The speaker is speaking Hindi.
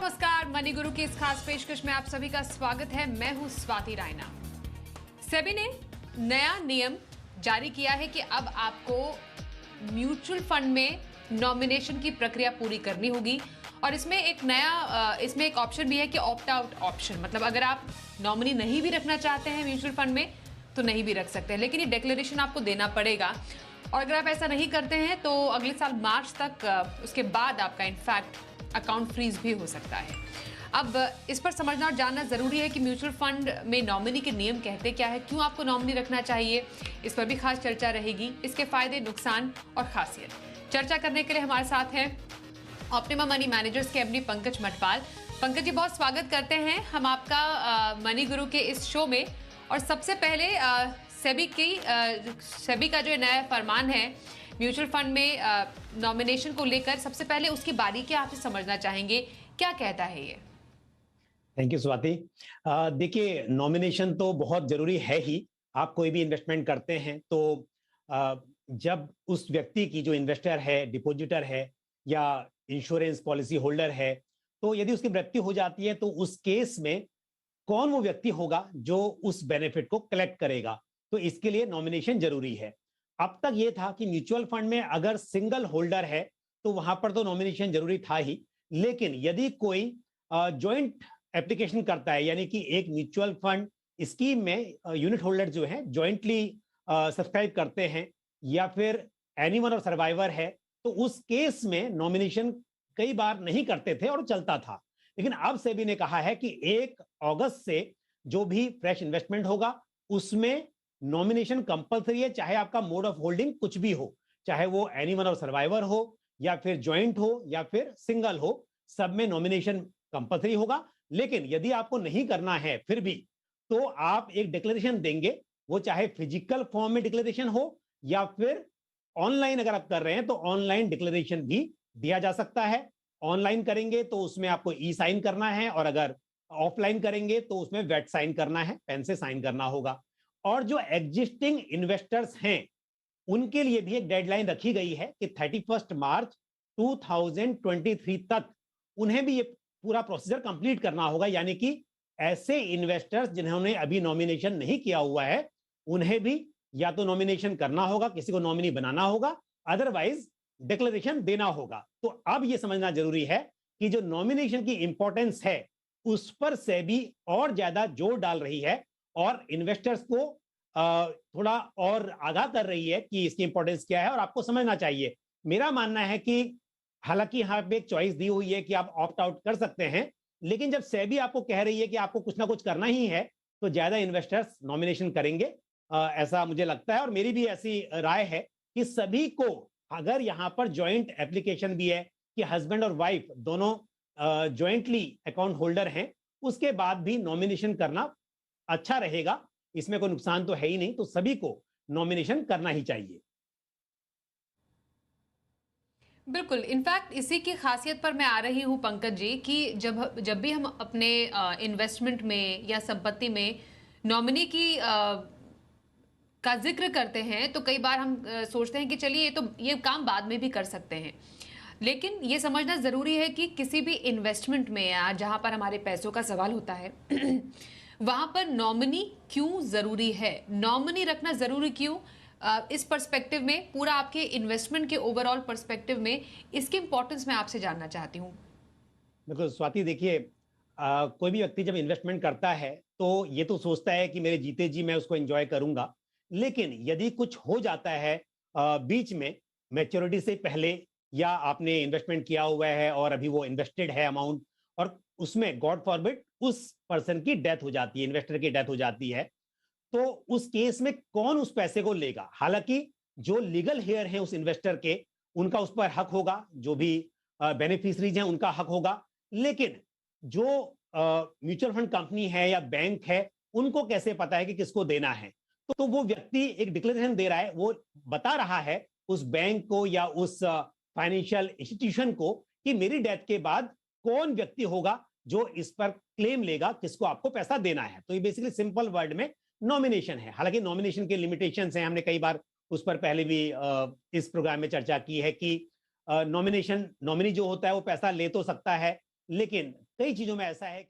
नमस्कार, मनी गुरु की इस खास पेशकश में आप सभी का स्वागत है। मैं हूं स्वाति रायना। सेबी ने नया नियम जारी किया है कि अब आपको म्यूचुअल फंड में नॉमिनेशन की प्रक्रिया पूरी करनी होगी और इसमें एक ऑप्शन भी है कि ऑप्ट आउट ऑप्शन, मतलब अगर आप नॉमिनी नहीं भी रखना चाहते हैं म्यूचुअल फंड में तो नहीं भी रख सकते हैं, लेकिन ये डिक्लेरेशन आपको देना पड़ेगा। और अगर आप ऐसा नहीं करते हैं तो अगले साल मार्च तक उसके बाद आपका इनफैक्ट अकाउंट फ्रीज भी हो सकता है। अब इस पर समझना और जानना जरूरी है कि म्यूचुअल फंड में नॉमिनी के नियम कहते क्या है, क्यों आपको नॉमिनी रखना चाहिए, इस पर भी खास चर्चा रहेगी। इसके फायदे, नुकसान और खासियत चर्चा करने के लिए हमारे साथ हैं ऑप्टिमा मनी मैनेजर्स के एमडी पंकज मटवाल। पंकज जी, बहुत स्वागत करते हैं हम आपका मनी गुरु के इस शो में। और सबसे पहले सेबी का जो नया फरमान है म्यूचुअल फंड में नॉमिनेशन को लेकर, सबसे पहले उसकी बारीकी आपसे समझना चाहेंगे, क्या कहता है ये? Thank you Swati. देखिए, नॉमिनेशन तो बहुत जरूरी है ही। आप कोई भी इन्वेस्टमेंट करते हैं तो जब उस व्यक्ति की, जो इन्वेस्टर है, डिपॉजिटर है या इंश्योरेंस पॉलिसी होल्डर है, तो यदि उसकी मृत्यु हो जाती है तो उस केस में कौन वो व्यक्ति होगा जो उस बेनिफिट को कलेक्ट करेगा, तो इसके लिए नॉमिनेशन जरूरी है। अब तक ये था कि म्यूचुअल फंड में अगर सिंगल होल्डर है तो वहां पर तो नॉमिनेशन जरूरी था ही, लेकिन यदि कोई जॉइंट एप्लीकेशन करता है, यानी कि एक म्यूचुअल फंड स्कीम में यूनिट होल्डर जो है जॉइंटली सब्सक्राइब करते हैं या फिर एनीवन और सर्वाइवर है, तो उस केस में नॉमिनेशन कई बार नहीं करते थे और चलता था। लेकिन अब सेबी ने कहा है कि 1 अगस्त से जो भी फ्रेश इन्वेस्टमेंट होगा उसमें नॉमिनेशन कंपलसरी है, चाहे आपका मोड ऑफ होल्डिंग कुछ भी हो, चाहे वो एनीवन और सर्वाइवर हो या फिर जॉइंट हो या फिर सिंगल हो, सब में नॉमिनेशन कंपलसरी होगा। लेकिन यदि आपको नहीं करना है फिर भी, तो आप एक डिक्लेरेशन देंगे, वो चाहे फिजिकल फॉर्म में डिक्लेरेशन हो या फिर ऑनलाइन अगर आप कर रहे हैं तो ऑनलाइन डिक्लेरेशन भी दिया जा सकता है। ऑनलाइन करेंगे तो उसमें आपको ई साइन करना है, और अगर ऑफलाइन करेंगे तो उसमें वेट साइन करना है, पेन से साइन करना होगा। और जो एग्जिस्टिंग इन्वेस्टर्स हैं उनके लिए भी एक डेडलाइन रखी गई है कि 31 मार्च 2023 तक उन्हें भी ये पूरा प्रोसीजर कंप्लीट करना होगा। यानी कि ऐसे इन्वेस्टर्स जिन्होंने अभी नॉमिनेशन नहीं किया हुआ है उन्हें भी या तो नॉमिनेशन करना होगा, किसी को नॉमिनी बनाना होगा, अदरवाइज डिक्लेरेशन देना होगा। तो अब यह समझना जरूरी है कि जो नॉमिनेशन की इंपॉर्टेंस है उस पर सेबी और ज्यादा जोर डाल रही है और इन्वेस्टर्स को थोड़ा और आगाह कर रही है कि इसकी इंपॉर्टेंस क्या है और आपको समझना चाहिए। मेरा मानना है कि हालांकि यहाँ पे एक चॉइस दी हुई है कि आप ऑप्ट आउट कर सकते हैं, लेकिन जब सेबी आपको कह रही है कि आपको कुछ ना कुछ करना ही है तो ज्यादा इन्वेस्टर्स नॉमिनेशन करेंगे, ऐसा मुझे लगता है। और मेरी भी ऐसी राय है कि सभी को, अगर यहाँ पर ज्वाइंट एप्लीकेशन भी है कि हस्बैंड और वाइफ दोनों ज्वाइंटली अकाउंट होल्डर हैं, उसके बाद भी नॉमिनेशन करना अच्छा रहेगा। इसमें कोई नुकसान तो है ही नहीं, तो सभी को नॉमिनेशन करना ही चाहिए। बिल्कुल, इनफैक्ट इसी की खासियत पर मैं आ रही हूं पंकज जी कि जब भी हम अपने इन्वेस्टमेंट में या संपत्ति में नॉमिनी का जिक्र करते हैं तो कई बार हम सोचते हैं कि चलिए ये काम बाद में भी कर सकते हैं, लेकिन ये समझना जरूरी है कि किसी भी इन्वेस्टमेंट में या जहां पर हमारे पैसों का सवाल होता है वहां पर नॉमिनी क्यों जरूरी है, नॉमिनी रखना जरूरी क्यों, इस पर्सपेक्टिव में, पूरा आपके इन्वेस्टमेंट के ओवरऑल पर्सपेक्टिव में इसकी इंपॉर्टेंस मैं आपसे जानना चाहती हूँ। बिल्कुल स्वाति, देखिए, कोई भी व्यक्ति जब इन्वेस्टमेंट करता है तो ये तो सोचता है कि मेरे जीते जी मैं उसको एंजॉय करूंगा, लेकिन यदि कुछ हो जाता है बीच में, मैच्योरिटी से पहले, या आपने इन्वेस्टमेंट किया हुआ है और अभी वो इन्वेस्टेड है अमाउंट और उसमें गॉड फॉरबिड उस पर्सन की डेथ हो जाती है, इन्वेस्टर की डेथ हो जाती है, तो उस केस में कौन उस पैसे को लेगा? हालांकि जो लीगल हेयर है उस इन्वेस्टर के, उनका उस पर हक होगा, जो भी बेनिफिशरीज हैं उनका हक होगा, लेकिन जो म्यूचुअल फंड कंपनी है या बैंक है उनको कैसे पता है कि किसको देना है? तो वो व्यक्ति एक डिक्लेरेशन दे रहा है, वो बता रहा है उस बैंक को या उस फाइनेंशियल इंस्टीट्यूशन को कि मेरी डेथ के बाद कौन व्यक्ति होगा जो इस पर क्लेम लेगा, किसको आपको पैसा देना है। तो ये बेसिकली सिंपल वर्ड में नॉमिनेशन है। हालांकि नॉमिनेशन के लिमिटेशंस हैं, हमने कई बार उस पर पहले भी इस प्रोग्राम में चर्चा की है कि नॉमिनी जो होता है वो पैसा ले तो सकता है, लेकिन कई चीजों में ऐसा है